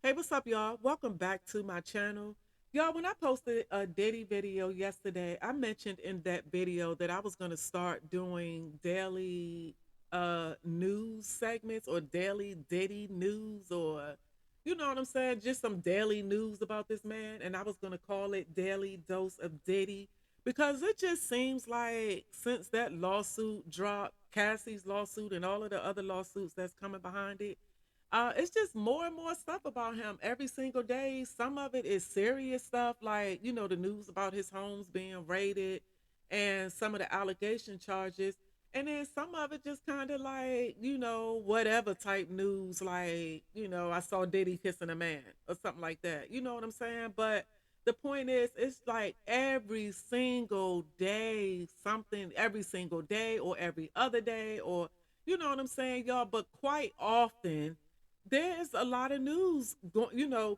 Hey, what's up, y'all? Welcome back to my channel. Y'all, when I posted a Diddy video yesterday, I mentioned in that video that I was going to start doing daily news segments or daily Diddy news, or you know what I'm saying, just some daily news about this man, and I was going to call it Daily Dose of Diddy because it just seems like since that lawsuit dropped, Cassie's lawsuit and all of the other lawsuits that's coming behind it, it's just more and more stuff about him every single day. Some of it is serious stuff, like the news about his homes being raided and some of the allegation charges. And then some of it just kind of like, whatever type news, like, I saw Diddy kissing a man or something like that. You know what I'm saying? But the point is, it's like every single day, something every single day or every other day, or you know what I'm saying, y'all. But quite often, there's a lot of news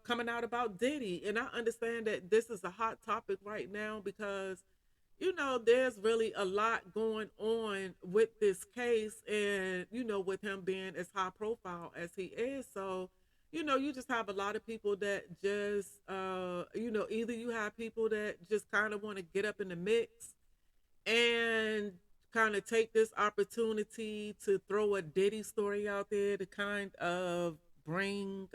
coming out about Diddy, and I understand that this is a hot topic right now because there's really a lot going on with this case, and with him being as high profile as he is. So you just have a lot of people that just either you have people that just kind of want to get up in the mix and kind of take this opportunity to throw a Diddy story out there to kind of bring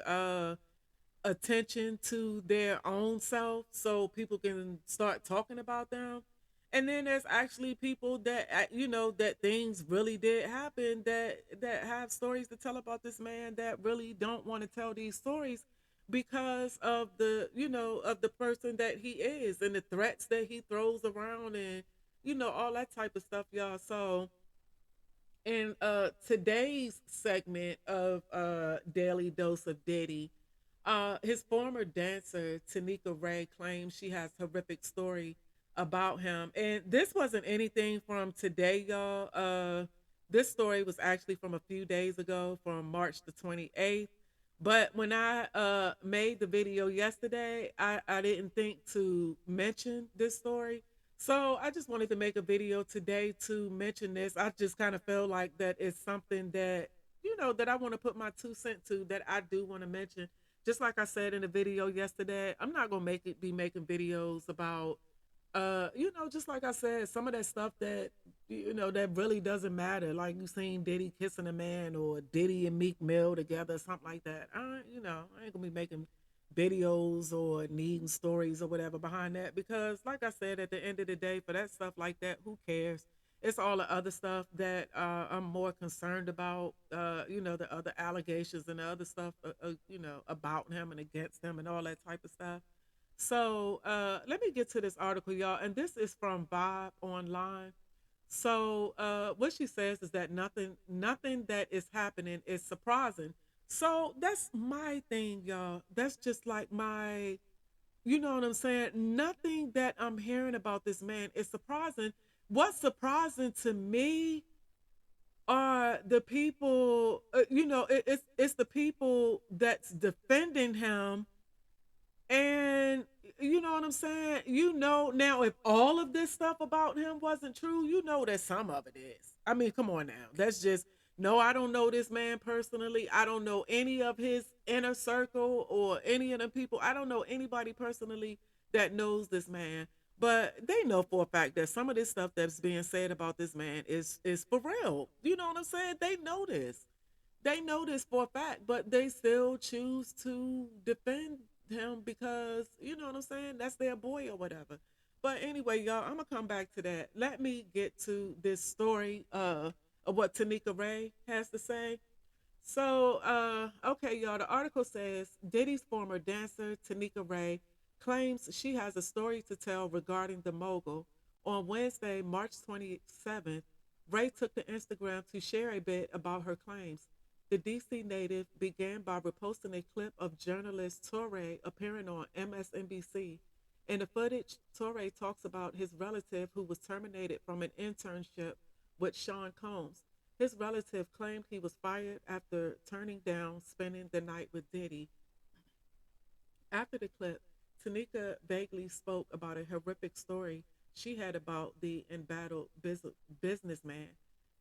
attention to their own self so people can start talking about them. And then there's actually people that that things really did happen, that have stories to tell about this man, that really don't want to tell these stories because of the person that he is and the threats that he throws around, and all that type of stuff, y'all. So in today's segment of Daily Dose of Diddy, his former dancer Tanika Ray claims she has horrific story about him, and this wasn't anything from today, y'all. This story was actually from a few days ago, from March the 28th. But when I made the video yesterday, I didn't think to mention this story. So I just wanted to make a video today to mention this. I just kind of feel like that it's something that, that I want to put my 2 cents to, that I do want to mention. Just like I said in the video yesterday, I'm not gonna be making videos about just like I said, some of that stuff that that really doesn't matter. Like you seen Diddy kissing a man, or Diddy and Meek Mill together, something like that. I ain't gonna be making videos or needing stories or whatever behind that, because like I said, at the end of the day, for that stuff like that, who cares? It's all the other stuff that I'm more concerned about. The other allegations and the other stuff, about him and against him and all that type of stuff. So let me get to this article, y'all. And this is from Bob Online. So what she says is that nothing that is happening is surprising. So that's my thing, y'all. That's just like my, you know what I'm saying? Nothing that I'm hearing about this man is surprising. What's surprising to me are the people, it's the people that's defending him. And you know what I'm saying? Now, if all of this stuff about him wasn't true, that some of it is. I mean, come on now. That's just, no, I don't know this man personally. I don't know any of his inner circle or any of them people. I don't know anybody personally that knows this man. But they know for a fact that some of this stuff that's being said about this man is for real. You know what I'm saying? They know this. They know this for a fact, but they still choose to defend him because, you know what I'm saying, that's their boy or whatever. But anyway, y'all, I'm gonna come back to that. Let me get to this story of what Tanika Ray has to say. So, okay, y'all, the article says Diddy's former dancer, Tanika Ray, claims she has a story to tell regarding the mogul. On Wednesday, March 27th, Ray took to Instagram to share a bit about her claims. The DC native began by reposting a clip of journalist Torre appearing on MSNBC. In the footage, Torre talks about his relative who was terminated from an internship with Sean Combs. His relative claimed he was fired after turning down spending the night with Diddy. After the clip, Tanika vaguely spoke about a horrific story she had about the embattled businessman.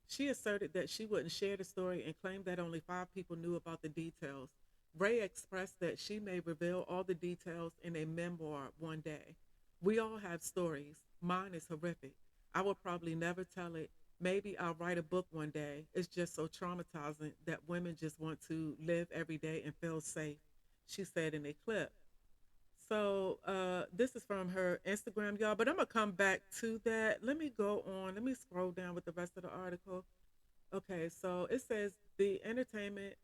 She asserted that she wouldn't share the story and claimed that only 5 people knew about the details. Ray expressed that she may reveal all the details in a memoir one day. We all have stories. Mine is horrific. I will probably never tell it. Maybe I'll write a book one day. It's just so traumatizing that women just want to live every day and feel safe, she said in a clip. So this is from her Instagram, y'all. But I'm gonna come back to that. Let me go on. Let me scroll down with the rest of the article. Okay, so it says the entertainment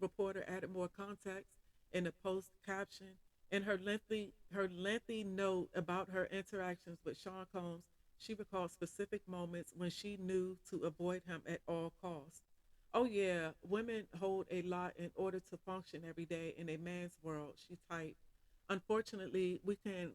reporter added more context in the post caption. In her lengthy note about her interactions with Sean Combs, she recalled specific moments when she knew to avoid him at all costs. Oh yeah, women hold a lot in order to function every day in a man's world, she typed. Unfortunately, we can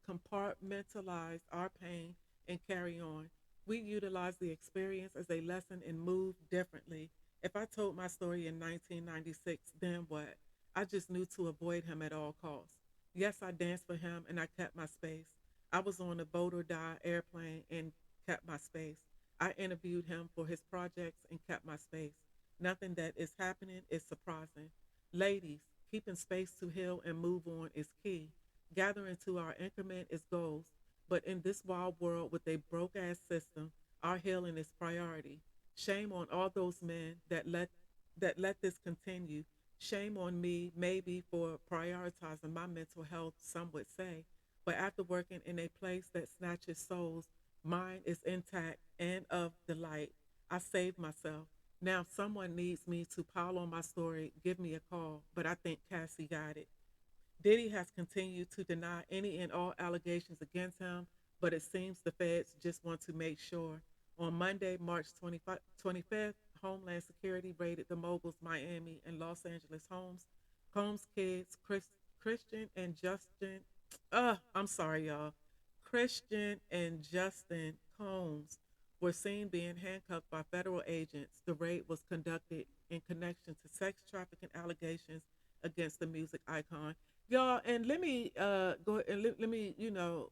compartmentalize our pain and carry on. We utilize the experience as a lesson and move differently. If I told my story in 1996, then what? I just knew to avoid him at all costs. Yes, I danced for him and I kept my space. I was on a vote or die airplane and kept my space. I interviewed him for his projects and kept my space. Nothing that is happening is surprising. Ladies, keeping space to heal and move on is key. Gathering to our increment is goals. But in this wild world with a broke ass system, our healing is priority. Shame on all those men that let this continue. Shame on me, maybe for prioritizing my mental health, some would say. But after working in a place that snatches souls, mine is intact and of delight. I saved myself. Now, if someone needs me to pile on my story, give me a call. But I think Cassie got it. Diddy has continued to deny any and all allegations against him, but it seems the feds just want to make sure. On Monday, March 25th, Homeland Security raided the moguls' Miami and Los Angeles homes. Combs' kids, Christian and Justin, I'm sorry, y'all. Christian and Justin Combs were seen being handcuffed by federal agents. The raid was conducted in connection to sex trafficking allegations against the music icon. Y'all, and let me go and let me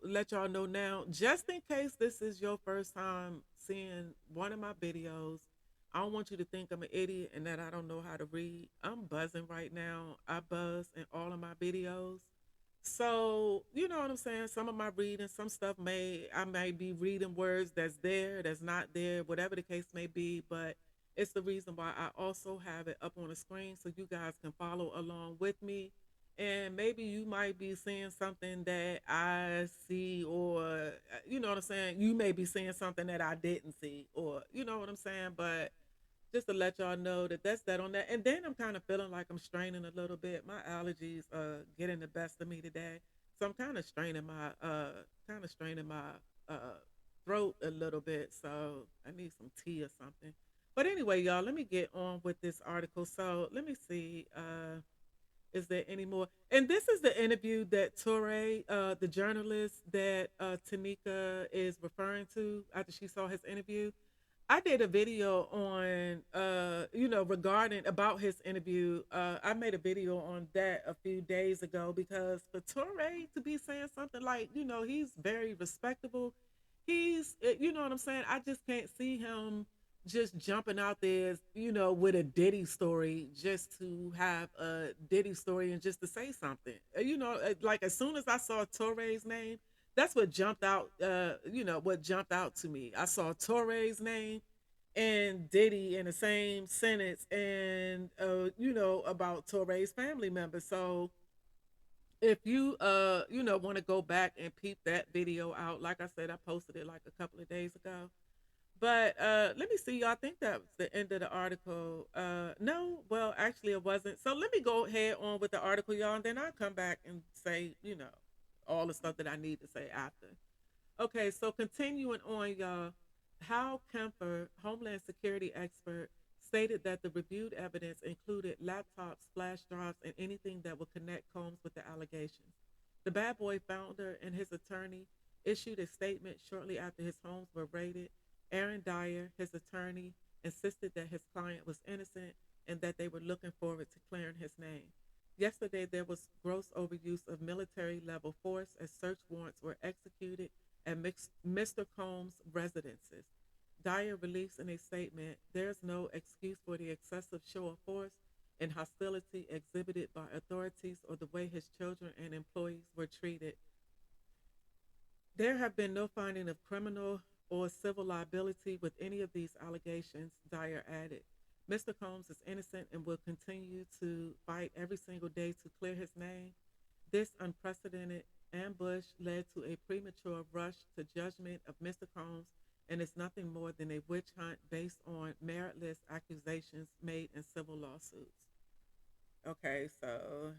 let y'all know now, just in case this is your first time seeing one of my videos. I don't want you to think I'm an idiot and that I don't know how to read. I'm buzzing right now. I buzz in all of my videos. So, you know what I'm saying? Some of my reading, some stuff I may be reading words that's there, that's not there, whatever the case may be, but it's the reason why I also have it up on the screen so you guys can follow along with me. And maybe you might be seeing something that I see, or you know what I'm saying? You may be seeing something that I didn't see, or you know what I'm saying? But just to let y'all know that that's that on that. And then I'm kind of feeling like I'm straining a little bit. My allergies getting the best of me today, so I'm kind of straining my throat a little bit. So I need some tea or something. But anyway, y'all, let me get on with this article. So let me see. Is there any more? And this is the interview that Torre, the journalist that Tanika is referring to after she saw his interview. I did a video on regarding about his interview. I made a video on that a few days ago because for Torre to be saying something like, he's very respectable. You know what I'm saying? I just can't see him just jumping out there, with a Diddy story just to have a Diddy story and just to say something. Like as soon as I saw Torre's name, that's what jumped out. What jumped out to me. I saw Torre's name and Diddy in the same sentence, and about Torre's family members. So if you want to go back and peep that video out, like I said, I posted it like a couple of days ago. But let me see, y'all. I think that was the end of the article. No, well, actually, it wasn't. So let me go ahead on with the article, y'all, and then I'll come back and say, all the stuff that I need to say after. Okay, so continuing on, y'all. Hal Kemper, Homeland Security expert, stated that the reviewed evidence included laptops, flash drives, and anything that would connect Combs with the allegations. The Bad Boy founder and his attorney issued a statement shortly after his homes were raided. Aaron Dyer, his attorney, insisted that his client was innocent and that they were looking forward to clearing his name. Yesterday, there was gross overuse of military level force as search warrants were executed at Mr. Combs' residences. Dyer released in a statement, "There's no excuse for the excessive show of force. and hostility exhibited by authorities or the way his children and employees were treated. There have been no finding of criminal or civil liability with any of these allegations, Dyer added. Mr. Combs is innocent and will continue to fight every single day to clear his name. This unprecedented ambush led to a premature rush to judgment of Mr. Combs and is nothing more than a witch hunt based on meritless accusations made in civil lawsuits. Okay, so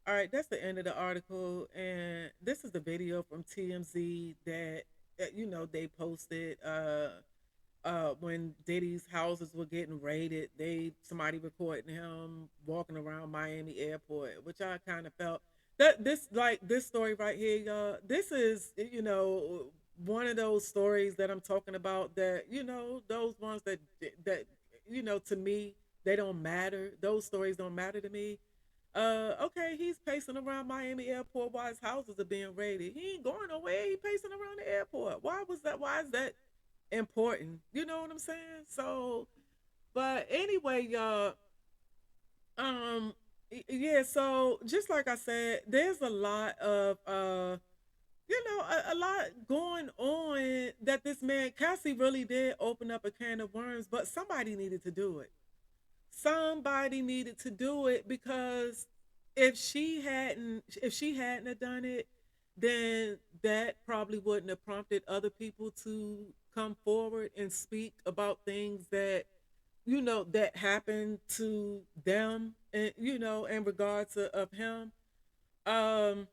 all right, that's the end of the article, and this is the video from TMZ that they posted when Diddy's houses were getting raided. Somebody recording him walking around Miami airport, which I kind of felt that this story right here, y'all. This is one of those stories that I'm talking about. That those ones that to me they don't matter. Those stories don't matter to me. Okay, he's pacing around Miami airport while his houses are being raided. He ain't going nowhere. He pacing around the airport. Why was that? Why is that important? You know what I'm saying? So, but anyway, y'all. Um, yeah. So just like I said, there's a lot of a lot going on that this man Cassie really did open up a can of worms, but somebody needed to do it. Somebody needed to do it because if she hadn't have done it, then that probably wouldn't have prompted other people to come forward and speak about things that that happened to them, and in regards of him. um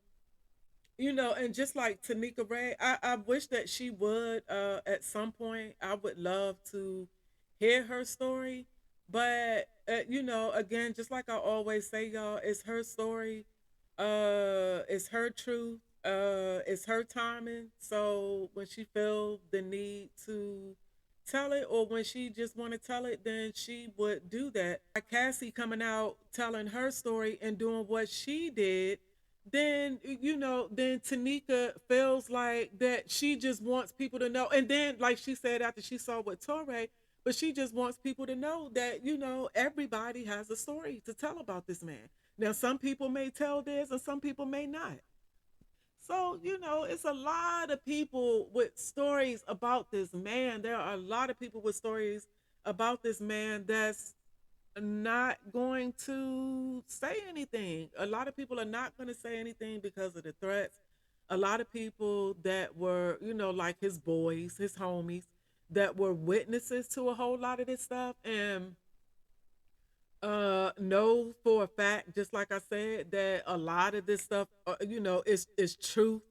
and just like Tanika Ray, I wish that she would, at some point. I would love to hear her story. But, again, just like I always say, y'all, it's her story. It's her truth. It's her timing. So when she feel the need to tell it, or when she just want to tell it, then she would do that. Like Cassie coming out telling her story and doing what she did, then then Tanika feels like that she just wants people to know. And then, like she said after she saw what Torre, but she just wants people to know that everybody has a story to tell about this man. Now, some people may tell this, and some people may not. So, it's a lot of people with stories about this man. There are a lot of people with stories about this man that's not going to say anything. A lot of people are not going to say anything because of the threats. A lot of people that were, like his boys, his homies, that were witnesses to a whole lot of this stuff, and know for a fact, just like I said, that a lot of this stuff, is truth,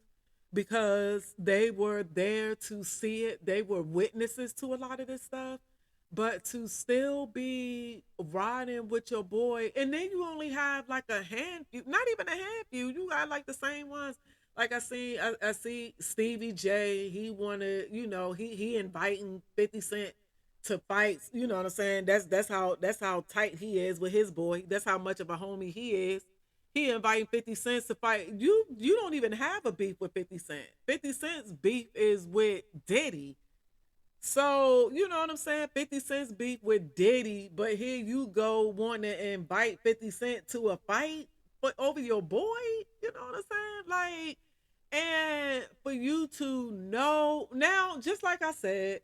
because they were there to see it. They were witnesses to a lot of this stuff. But to still be riding with your boy, and then you only have like a handful, not even a handful, you got like the same ones. Like I see Stevie J. He wanted, he inviting 50 Cent to fights. You know what I'm saying? That's how tight he is with his boy. That's how much of a homie he is. He inviting 50 Cent to fight. You don't even have a beef with 50 Cent. 50 Cent's beef is with Diddy. So, you know what I'm saying? 50 Cent's beef with Diddy, but here you go wanting to invite 50 Cent to a fight but over your boy. You know what I'm saying? Like, and for you to know now, just like I said,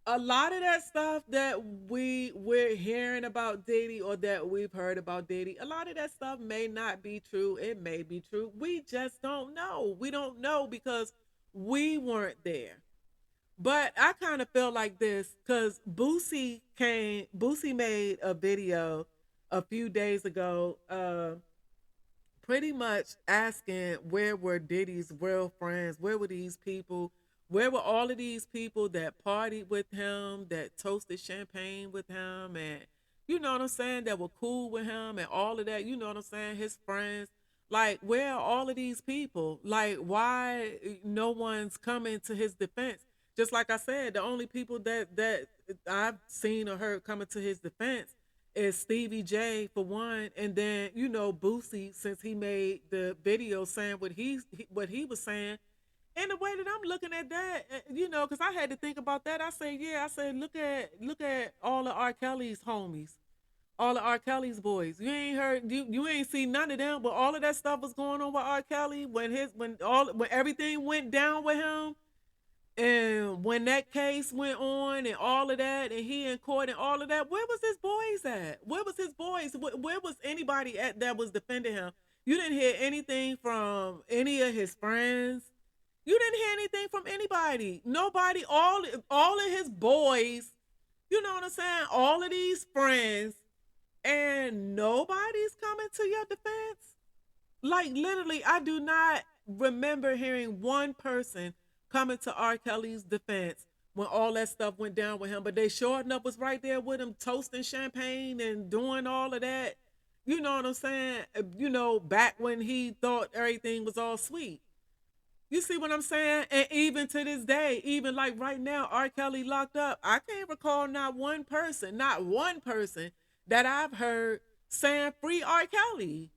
a lot of that stuff that we're hearing about Diddy, or that we've heard about Diddy, a lot of that stuff may not be true. It may be true. We just don't know. We don't know because we weren't there. But I kind of feel like this because Boosie made a video a few days ago, pretty much asking where were Diddy's real friends, where were these people, where were all of these people that partied with him, that toasted champagne with him, and you know what I'm saying, that were cool with him and all of that, you know what I'm saying, his friends. Like, where are all of these people? Like, why no one's coming to his defense? Just like I said, the only people that I've seen or heard coming to his defense is Stevie J for one, and then Boosie, since he made the video saying what he was saying. And the way that I'm looking at that, because I had to think about that. I said, yeah, I said, look at all of R. Kelly's homies. All of R. Kelly's boys. You ain't heard you ain't seen none of them, but all of that stuff was going on with R. Kelly when everything went down with him. And when that case went on and all of that, and he in court and all of that, where was his boys at? Where was his boys? Where was anybody at that was defending him? You didn't hear anything from any of his friends. You didn't hear anything from anybody. Nobody. All of his boys. You know what I'm saying? All of these friends, and nobody's coming to your defense. Like literally, I do not remember hearing one person coming to R. Kelly's defense when all that stuff went down with him. But they sure enough was right there with him, toasting champagne and doing all of that. You know what I'm saying? Back when he thought everything was all sweet. You see what I'm saying? And even to this day, even like right now, R. Kelly locked up. I can't recall not one person that I've heard saying free R. Kelly.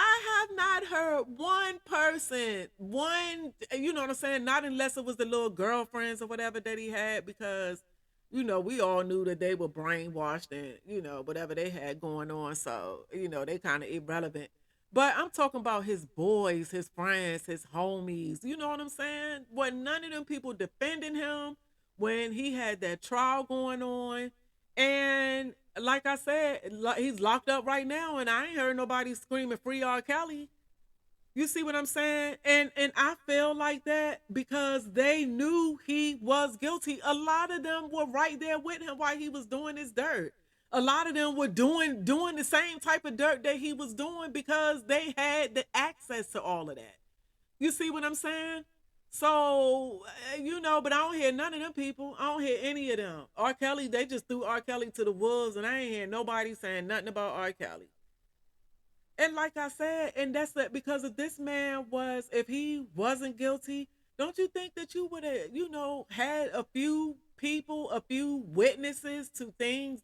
I have not heard one person, you know what I'm saying? Not unless it was the little girlfriends or whatever that he had, because, we all knew that they were brainwashed and, whatever they had going on. So, they kind of irrelevant. But I'm talking about his boys, his friends, his homies. You know what I'm saying? What none of them people defending him when he had that trial going on. And like I said, he's locked up right now, and I ain't heard nobody screaming free R. Kelly. You see what I'm saying? And I feel like that because they knew he was guilty. A lot of them were right there with him while he was doing his dirt. A lot of them were doing the same type of dirt that he was doing because they had the access to all of that. You see what I'm saying? So, but I don't hear none of them people. I don't hear any of them. R. Kelly, they just threw R. Kelly to the wolves, and I ain't hear nobody saying nothing about R. Kelly. And like I said, and that's that because if this man if he wasn't guilty, don't you think that you would have, had a few people, a few witnesses to things,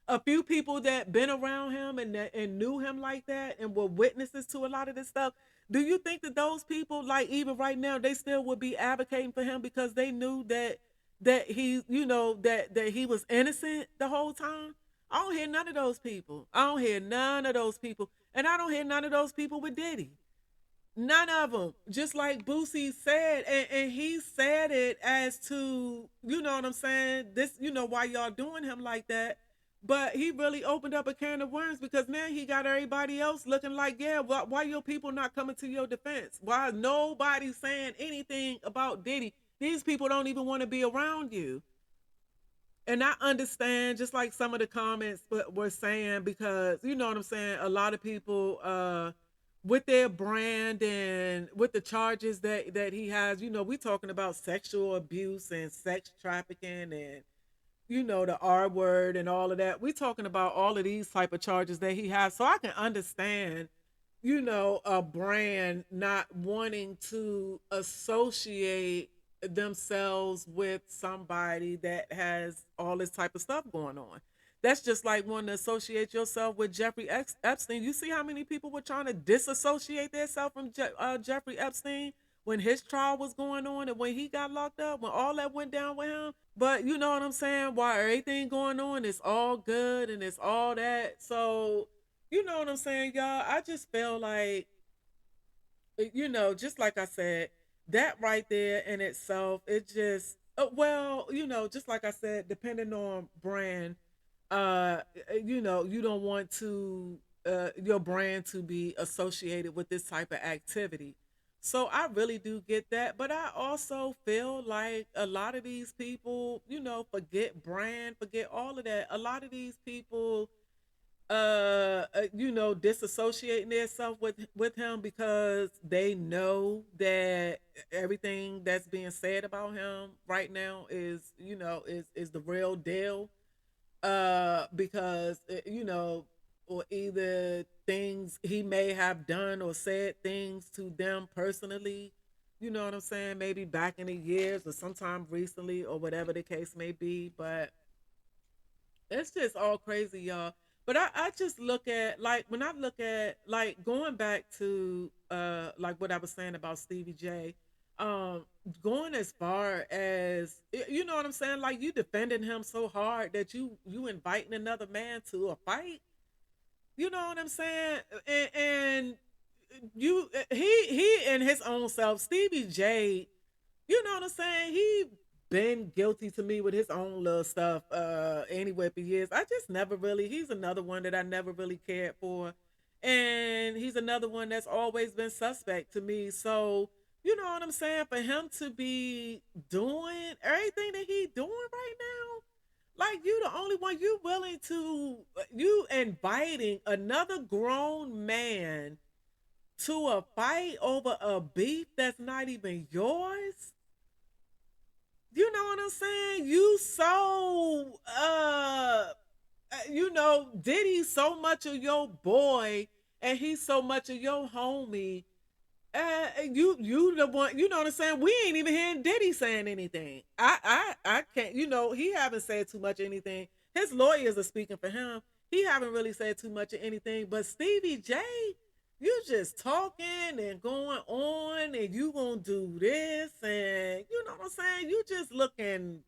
a few people that been around him and knew him like that and were witnesses to a lot of this stuff? Do you think that those people, like even right now, they still would be advocating for him because they knew that he, that he was innocent the whole time? I don't hear none of those people. I don't hear none of those people. And I don't hear none of those people with Diddy. None of them. Just like Boosie said, and he said it as to, you know what I'm saying? This, why y'all doing him like that. But he really opened up a can of worms because now he got everybody else looking like, yeah, why your people not coming to your defense? Why nobody saying anything about Diddy? These people don't even want to be around you. And I understand, just like some of the comments were saying, because you know what I'm saying, a lot of people with their brand and with the charges that he has, we talking about sexual abuse and sex trafficking and the R word and all of that. We talking about all of these type of charges that he has. So I can understand, a brand not wanting to associate themselves with somebody that has all this type of stuff going on. That's just like wanting to associate yourself with Jeffrey Epstein. You see how many people were trying to disassociate themselves from Jeffrey Epstein when his trial was going on and when he got locked up, when all that went down with him. But you know what I'm saying? While everything going on, it's all good and it's all that. So, you know what I'm saying, y'all? I just feel like, just like I said, that right there in itself, it just, well, just like I said, depending on brand, you don't want to, your brand to be associated with this type of activity. So I really do get that. But I also feel like a lot of these people, forget brand, forget all of that. A lot of these people disassociating themselves with him because they know that everything that's being said about him right now is the real deal. Because or either things he may have done or said things to them personally, you know what I'm saying, maybe back in the years or sometime recently or whatever the case may be. But it's just all crazy, y'all. But I just look at, like, when I look at, like, going back to like what I was saying about Stevie J, um going as far as you know what I'm saying, like you defending him so hard that you inviting another man to a fight. You know what I'm saying? And you he in his own self, Stevie J, you know what I'm saying? He been guilty to me with his own little stuff anyway for years. I just never really, he's another one that I never really cared for. And he's another one that's always been suspect to me. So, you know what I'm saying? For him to be doing everything that he doing right now, like you the only one, you willing to, you inviting another grown man to a fight over a beef that's not even yours. You know what I'm saying? You so you know, Diddy's so much of your boy and he's so much of your homie. You the one, you know what I'm saying? We ain't even hearing Diddy saying anything. I can't, you know, he haven't said too much anything. His lawyers are speaking for him. He haven't really said too much of anything. But Stevie J, you just talking and going on and you gonna do this and you know what I'm saying? You just looking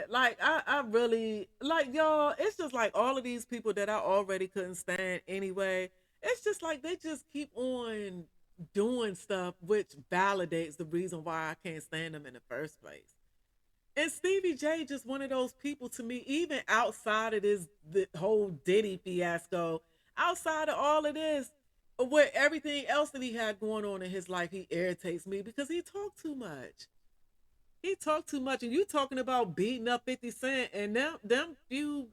like I really like y'all. It's just like all of these people that I already couldn't stand anyway. It's just like they just keep on doing stuff which validates the reason why I can't stand them in the first place. And Stevie J just one of those people to me, even outside of this the whole Diddy fiasco, outside of all of this, with everything else that he had going on in his life, he irritates me because he talked too much. He talked too much, and you talking about beating up 50 Cent and them few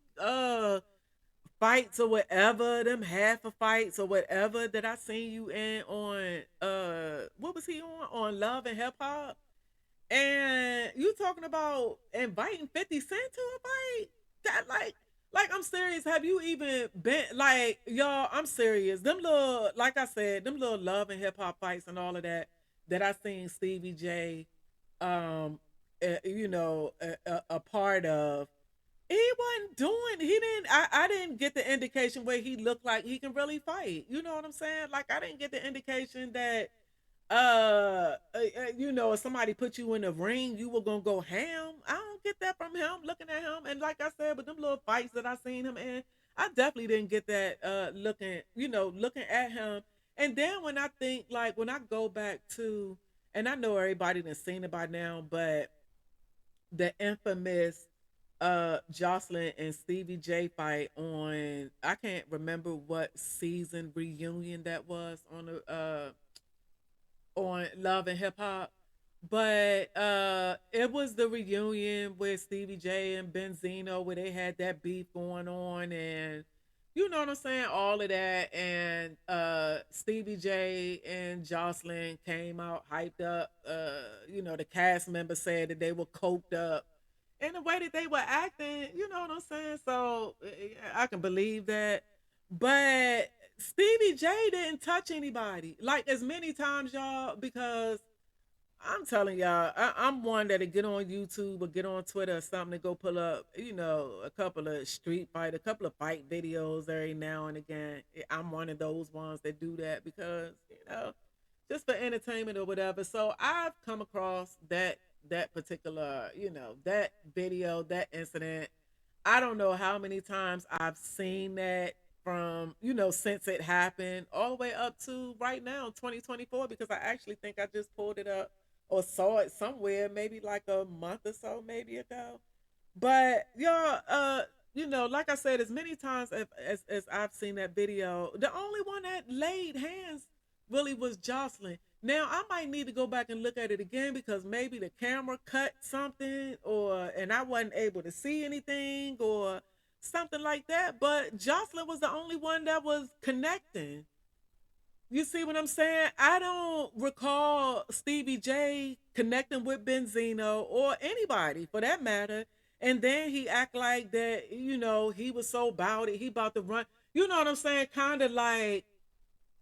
fights or whatever, them half of fights or whatever that I seen you in on what was he on Love and Hip Hop, and you talking about inviting 50 Cent to a fight that like I'm serious. Have you even been like y'all? I'm serious. Them little like I said, them little Love and Hip Hop fights and all of that that I seen Stevie J um you know a part of, he wasn't doing, he didn't, I didn't get the indication where he looked like he can really fight. You know what I'm saying? Like I didn't get the indication that you know, if somebody put you in the ring you were gonna go ham. I don't get that from him looking at him. And like I said, with them little fights that I seen him in, I definitely didn't get that looking, you know, looking at him. And then when I think, like when I go back to, and I know everybody done seen it by now, but the infamous Jocelyn and Stevie J fight on, I can't remember what season reunion that was on Love and Hip Hop. But it was the reunion with Stevie J and Benzino where they had that beef going on, and you know what I'm saying, all of that. And Stevie J and Jocelyn came out hyped up. You know, the cast members said that they were coked up. And the way that they were acting, you know what I'm saying? So I can believe that. But Stevie J didn't touch anybody like as many times, y'all, because I'm telling y'all, I'm one that'll get on YouTube or get on Twitter or something to go pull up, you know, a couple of a couple of fight videos every now and again. I'm one of those ones that do that because, you know, just for entertainment or whatever. So I've come across that particular, you know, that video, that incident. I don't know how many times I've seen that from, you know, since it happened all the way up to right now, 2024, because I actually think I just pulled it up or saw it somewhere, maybe like a month or so, maybe ago. But y'all, you know, like I said, as many times as I've seen that video, the only one that laid hands really was Jocelyn. Now I might need to go back and look at it again because maybe the camera cut something, or and I wasn't able to see anything or something like that. But Jocelyn was the only one that was connecting. You see what I'm saying? I don't recall Stevie J connecting with Benzino or anybody for that matter. And then he act like that, you know, he was so about it, he about to run. You know what I'm saying? Kind of like,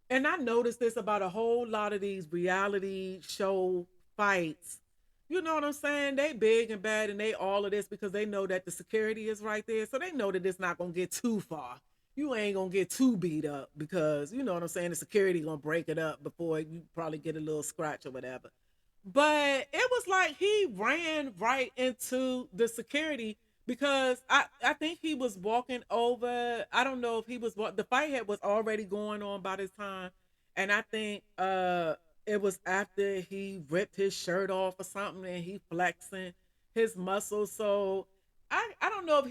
and I noticed this about a whole lot of these reality show fights. You know what I'm saying? They big and bad and they all of this because they know that the security is right there. So they know that it's not gonna get too far. you ain't gonna get too beat up because you know what I'm saying. The security gonna break it up before you probably get a little scratch or whatever. But it was like he ran right into the security because I think he was walking over. I don't know if he was the fight had was already going on by this time, and I think it was after he ripped his shirt off or something and he flexing his muscles. So I don't know if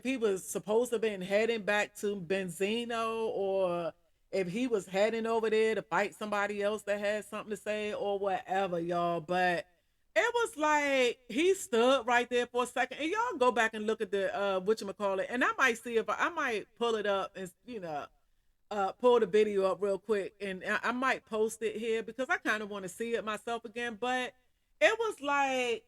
he was supposed to have been heading back to Benzino or if he was heading over there to fight somebody else that had something to say or whatever, y'all. But it was like he stood right there for a second. And y'all go back and look at the whatchamacallit. And I might see if I might pull it up and pull the video up real quick and I might post it here because I kind of want to see it myself again. But it was like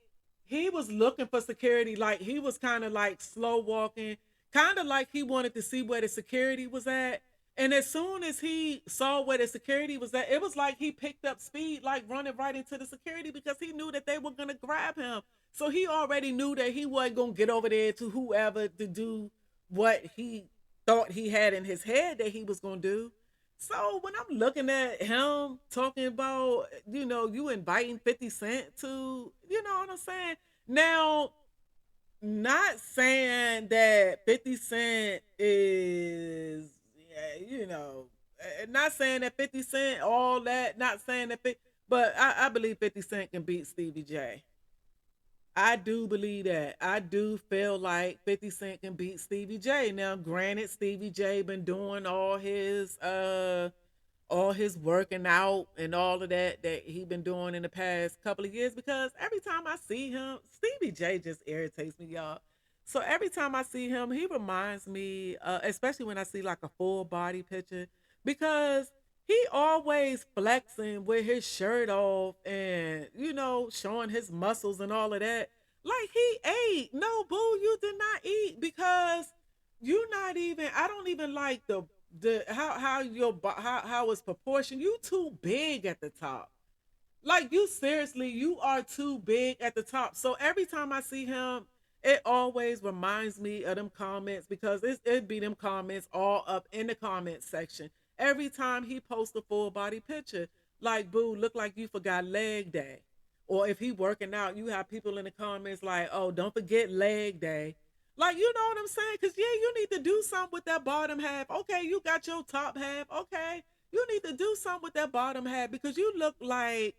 he was looking for security, like he was kind of like slow walking, kind of like he wanted to see where the security was at. And as soon as he saw where the security was at, it was like he picked up speed, like running right into the security because he knew that they were gonna grab him. So he already knew that he wasn't gonna get over there to whoever to do what he thought he had in his head that he was gonna do. So when I'm looking at him talking about, you inviting 50 Cent to, you know what I'm saying? Now, not saying that 50 Cent is, yeah, not saying that 50 Cent, all that, not saying that, but I believe 50 Cent can beat Stevie J. I do believe that. I do feel like 50 Cent can beat Stevie J. Now, granted, Stevie J been doing all his working out and all of that he been doing in the past couple of years because every time I see him, Stevie J just irritates me, y'all. So every time I see him, he reminds me, especially when I see like a full body picture, because he always flexing with his shirt off and showing his muscles and all of that. Like he ate. No, boo, you did not eat because you not even. I don't even like the how your how it's proportioned. You too big at the top. Like you seriously, you are too big at the top. So every time I see him, it always reminds me of them comments because it be them comments all up in the comment section. Every time he posts a full body picture, like boo, look like you forgot leg day. Or if he working out, you have people in the comments like, oh, don't forget leg day. Like, you know what I'm saying? Because, yeah, you need to do something with that bottom half. Okay, you got your top half. Okay, you need to do something with that bottom half because you look like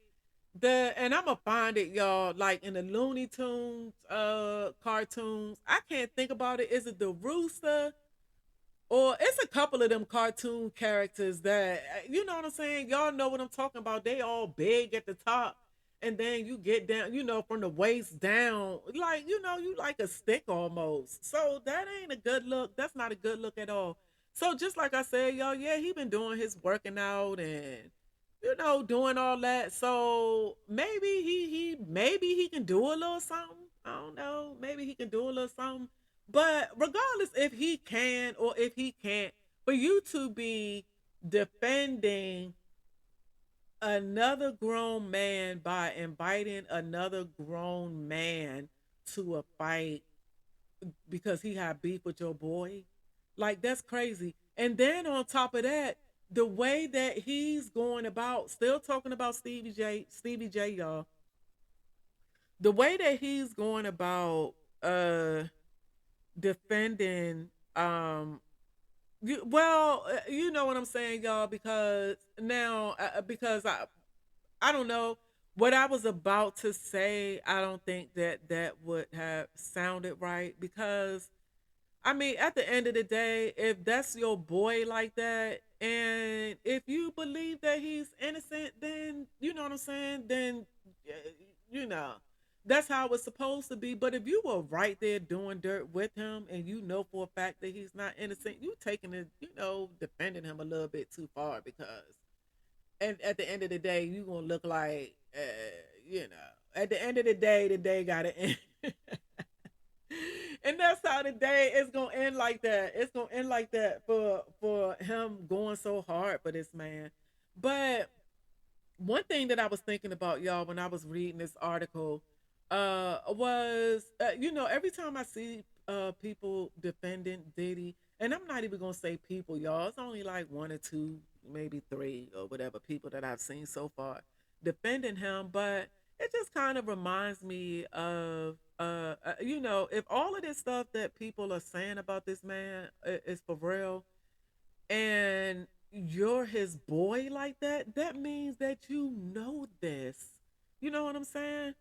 and I'm gonna find it, y'all, like in the Looney Tunes cartoons. I can't think about it. Is it the rooster? Or it's a couple of them cartoon characters that you know what I'm saying? Y'all know what I'm talking about. They all big at the top. And then you get down, from the waist down, like, you like a stick almost. So that ain't a good look. That's not a good look at all. So just like I said, y'all, yeah, he been doing his working out and doing all that. So maybe he can do a little something. I don't know. Maybe he can do a little something. But regardless if he can or if he can't, for you to be defending another grown man by inviting another grown man to a fight because he had beef with your boy, like that's crazy. And then on top of that, the way that he's going about, still talking about Stevie J, y'all, the way that he's going about defending you know what I'm saying, y'all, because now because I don't know what I was about to say. I don't think that that would have sounded right because I mean, at the end of the day, if that's your boy like that, and if you believe that he's innocent, then you know what I'm saying. Then uh, you know that's how it's supposed to be. But if you were right there doing dirt with him, and you know for a fact that he's not innocent, you taking it, defending him a little bit too far because, and at the end of the day, you gonna look like, at the end of the day gotta end. And that's how the day is gonna end like that. It's gonna end like that for him going so hard for this man. But one thing that I was thinking about, y'all, when I was reading this article, was every time I see people defending Diddy, and I'm not even gonna say people, y'all. It's only like one or two, maybe three or whatever people that I've seen so far defending him. But it just kind of reminds me of if all of this stuff that people are saying about this man is for real, and you're his boy like that, that means that you know this. You know what I'm saying?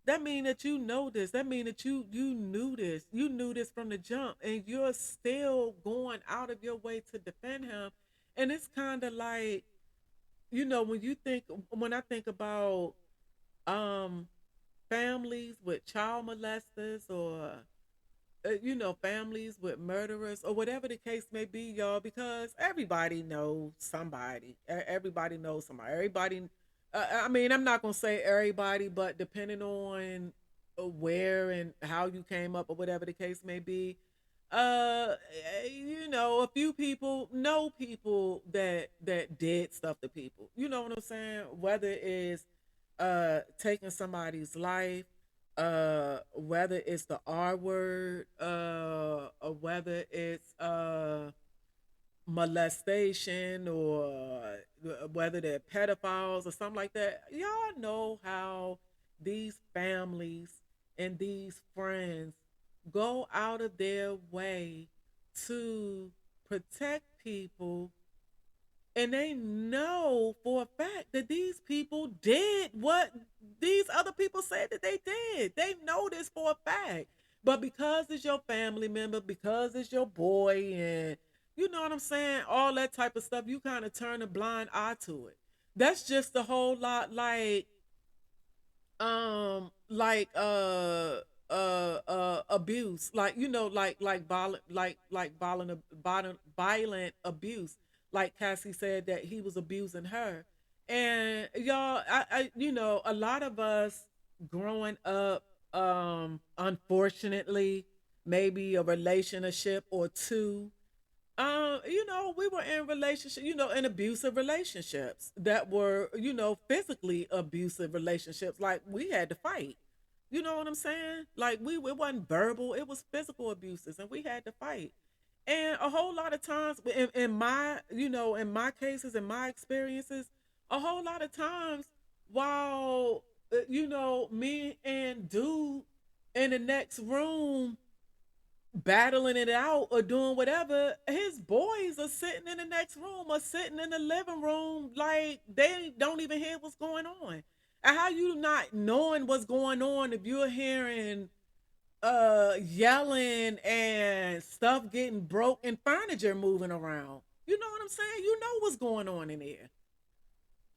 That mean that you know this. That mean that you knew this. You knew this from the jump, and you're still going out of your way to defend him. And it's kind of like, when I think about um families with child molesters, or families with murderers, or whatever the case may be, y'all, because everybody knows somebody. Everybody knows somebody. Everybody, I mean, I'm not going to say everybody, but depending on where and how you came up, or whatever the case may be, a few people know people that did stuff to people. You know what I'm saying? Whether it's taking somebody's life, whether it's the R word, or whether it's molestation, or whether they're pedophiles or something like that. Y'all know how these families and these friends go out of their way to protect people, and they know for a fact that these people did what these other people said that they did. They know this for a fact. But because it's your family member, because it's your boy, and you know what I'm saying, all that type of stuff, you kind of turn a blind eye to it. That's just a whole lot like like abuse, like violent abuse, like Cassie said that he was abusing her. And y'all, a lot of us growing up, unfortunately, maybe a relationship or two, we were in relationship, in abusive relationships that were, physically abusive relationships. Like, we had to fight. You know what I'm saying? Like, it wasn't verbal, it was physical abuses, and we had to fight. And a whole lot of times, in my cases, in my experiences, a whole lot of times, while me and dude in the next room battling it out or doing whatever, his boys are sitting in the next room or sitting in the living room, like they don't even hear what's going on. And how you not knowing what's going on if you're hearing yelling and stuff getting broke and furniture moving around? You know what I'm saying? You know what's going on in there.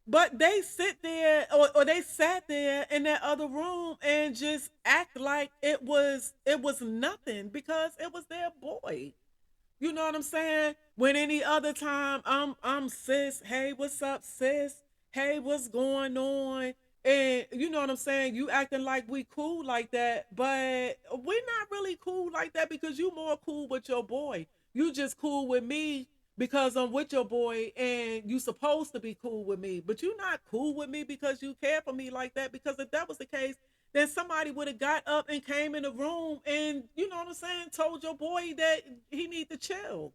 But they sit there, or they sat there in that other room and just act like it was nothing because it was their boy. You know what I'm saying? When any other time, I'm sis, hey, what's up, sis? Hey, what's going on? And you know what I'm saying? You acting like we cool like that, but we're not really cool like that because you more cool with your boy. You just cool with me because I'm with your boy, and you supposed to be cool with me, but you not cool with me because you care for me like that. Because if that was the case, then somebody would have got up and came in the room and, you know what I'm saying, told your boy that he need to chill.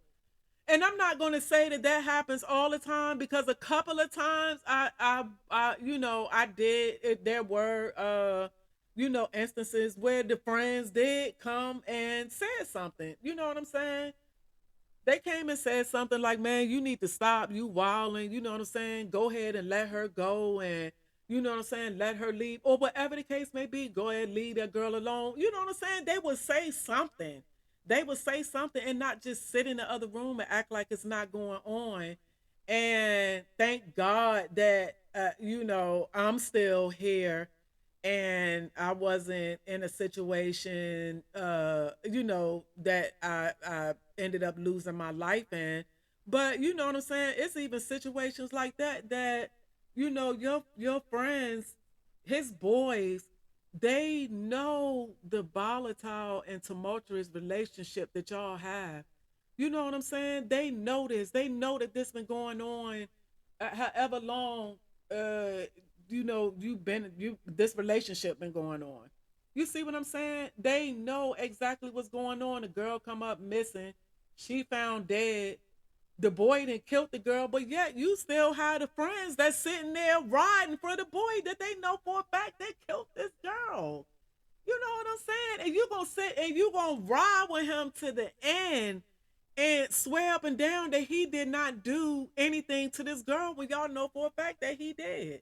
And I'm not going to say that that happens all the time, because a couple of times I did it. There were instances where the friends did come and said something. You know what I'm saying? They came and said something like, "Man, you need to stop. You wilding." You know what I'm saying? Go ahead and let her go, and you know what I'm saying, let her leave, or whatever the case may be. Go ahead, leave that girl alone. You know what I'm saying? They would say something. They would say something, and not just sit in the other room and act like it's not going on. And thank God that I'm still here, and I wasn't in a situation that I ended up losing my life in. But you know what I'm saying? It's even situations like that your friends, his boys, they know the volatile and tumultuous relationship that y'all have. You know what I'm saying? They know this. They know that this been going on however long you've been, you this relationship been going on. You see what I'm saying? They know exactly what's going on. The girl come up missing. She found dead. The boy didn't kill the girl, but yet you still have the friends that's sitting there riding for the boy that they know for a fact they killed this girl. You know what I'm saying? And you gonna sit and you gonna ride with him to the end and swear up and down that he did not do anything to this girl when y'all know for a fact that he did.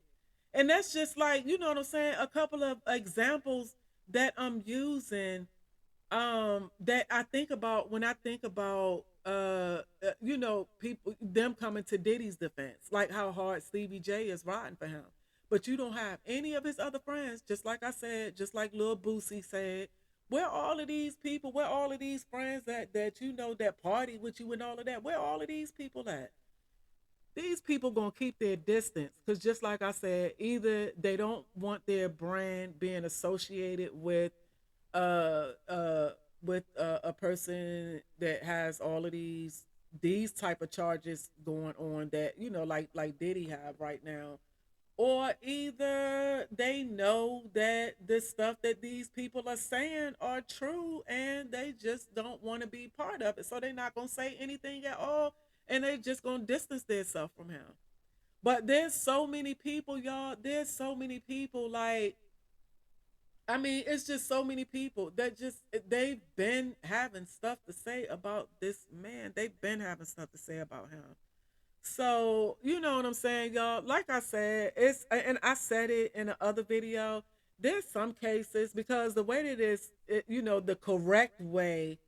And that's just like, you know what I'm saying? A couple of examples that I'm using that I think about when I think about you know, people them coming to Diddy's defense, like how hard Stevie J is riding for him. But you don't have any of his other friends, just like I said, just like Lil Boosie said. Where all of these people, where all of these friends that you know that party with you and all of that, where all of these people at? These people gonna keep their distance because just like I said, either they don't want their brand being associated uh uh a person that has all of these type of charges going on that you know like Diddy have right now, or either they know that the stuff that these people are saying are true and they just don't want to be part of it, so they're not gonna say anything at all, and they just gonna distance themselves from him. But there's so many people, y'all. There's so many people like I mean, it's just so many people that just they've been having stuff to say about this man. They've been having stuff to say about him. So, you know what I'm saying, y'all? Like I said, it's and I said it in the other video. There's some cases because the way that you know, the correct way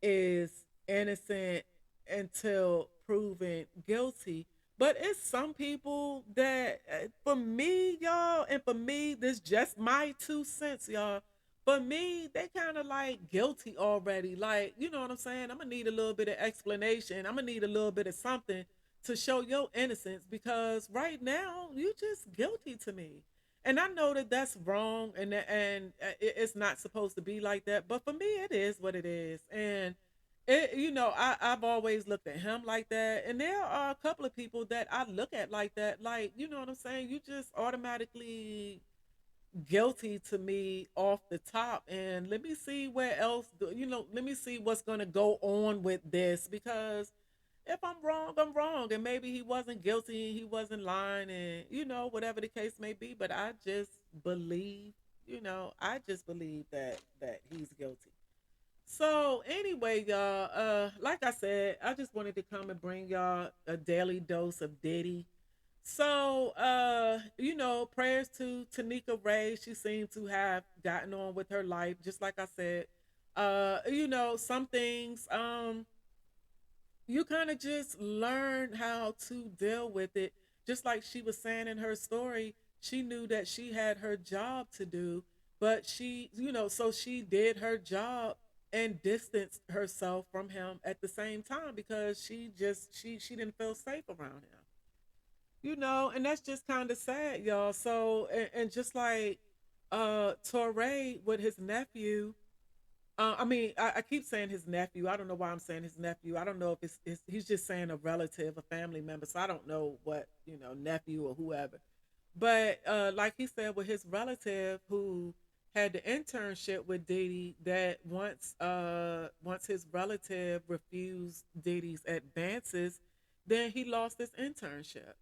is innocent until proven guilty. But it's some people that, for me, y'all, and for me, this just my 2 cents, y'all. For me, they kind of like guilty already. Like, you know what I'm saying? I'm gonna need a little bit of explanation. I'm gonna need a little bit of something to show your innocence because right now you just guilty to me. And I know that that's wrong and it's not supposed to be like that. But for me, it is what it is. And you know, I've always looked at him like that. And there are a couple of people that I look at like that. Like, you know what I'm saying? You just automatically guilty to me off the top. And let me see where else, you know, let me see what's going to go on with this because if I'm wrong, I'm wrong. And maybe he wasn't guilty, he wasn't lying, and, you know, whatever the case may be. But I just believe, you know, I just believe that he's guilty. So anyway, y'all, like I said, I just wanted to come and bring y'all a daily dose of Diddy. So, you know, prayers to Tanika Ray. She seemed to have gotten on with her life, just like I said. You know, some things, you kind of just learn how to deal with it. Just like she was saying in her story, she knew that she had her job to do, but she, you know, so she did her job and distanced herself from him at the same time because she didn't feel safe around him. You know, and that's just kind of sad, y'all. So and just like Torre with his nephew, I mean, I keep saying his nephew. I don't know why I'm saying his nephew. I don't know if it's he's just saying a relative, a family member. So I don't know what, you know, nephew or whoever. But like he said, with his relative who had the internship with Diddy, that once his relative refused Diddy's advances, then he lost his internship.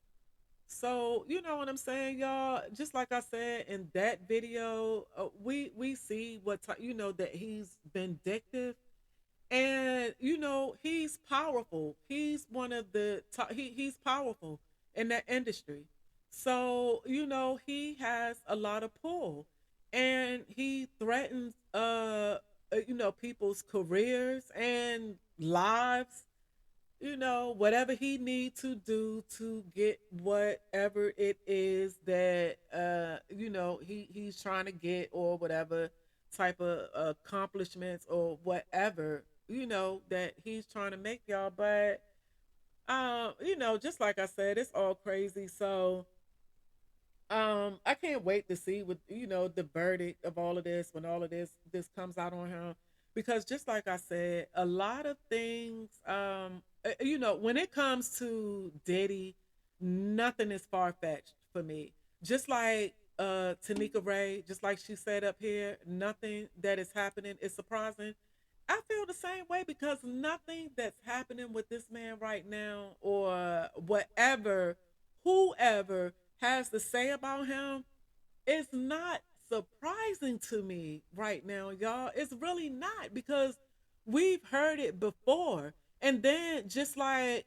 So you know what I'm saying, y'all. Just like I said in that video, we see you know that he's vindictive, and you know he's powerful. He's one of the top. He's powerful in that industry. So you know he has a lot of pull, and he threatens you know people's careers and lives, you know, whatever he need to do to get whatever it is that you know he's trying to get or whatever type of accomplishments or whatever, you know, that he's trying to make, y'all. But you know, just like I said, it's all crazy. So I can't wait to see what, you know, the verdict of all of this when all of this comes out on him, because just like I said, a lot of things, you know, when it comes to Diddy, nothing is far fetched for me. Just like Tanika Ray, just like she said up here, nothing that is happening is surprising. I feel the same way because nothing that's happening with this man right now, or whatever, whoever has to say about him, it's not surprising to me right now, y'all. It's really not, because we've heard it before. And then, just like,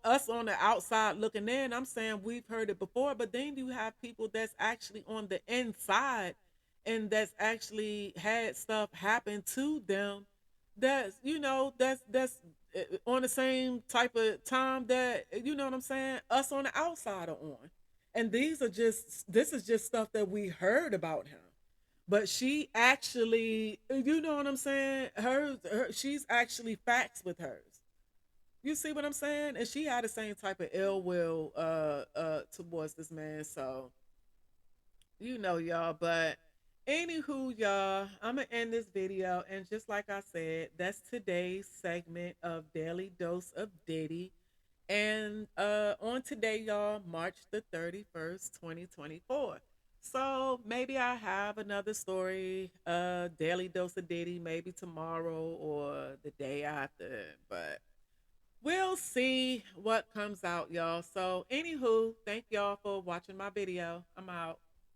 us on the outside looking in, I'm saying we've heard it before, but then you have people that's actually on the inside and that's actually had stuff happen to them, that's on the same type of time that, you know what I'm saying, us on the outside are on. And this is just stuff that we heard about him. But she actually, you know what I'm saying, she's actually facts with hers. You see what I'm saying? And she had the same type of ill will towards this man. So, y'all. But anywho, y'all, I'm gonna end this video, and just like I said, that's today's segment of Daily Dose of Diddy. And on today, y'all, March the 31st, 2024. So maybe I have another story, Daily Dose of Diddy, maybe tomorrow or the day after. But we'll see what comes out, y'all. So, anywho, thank y'all for watching my video. I'm out.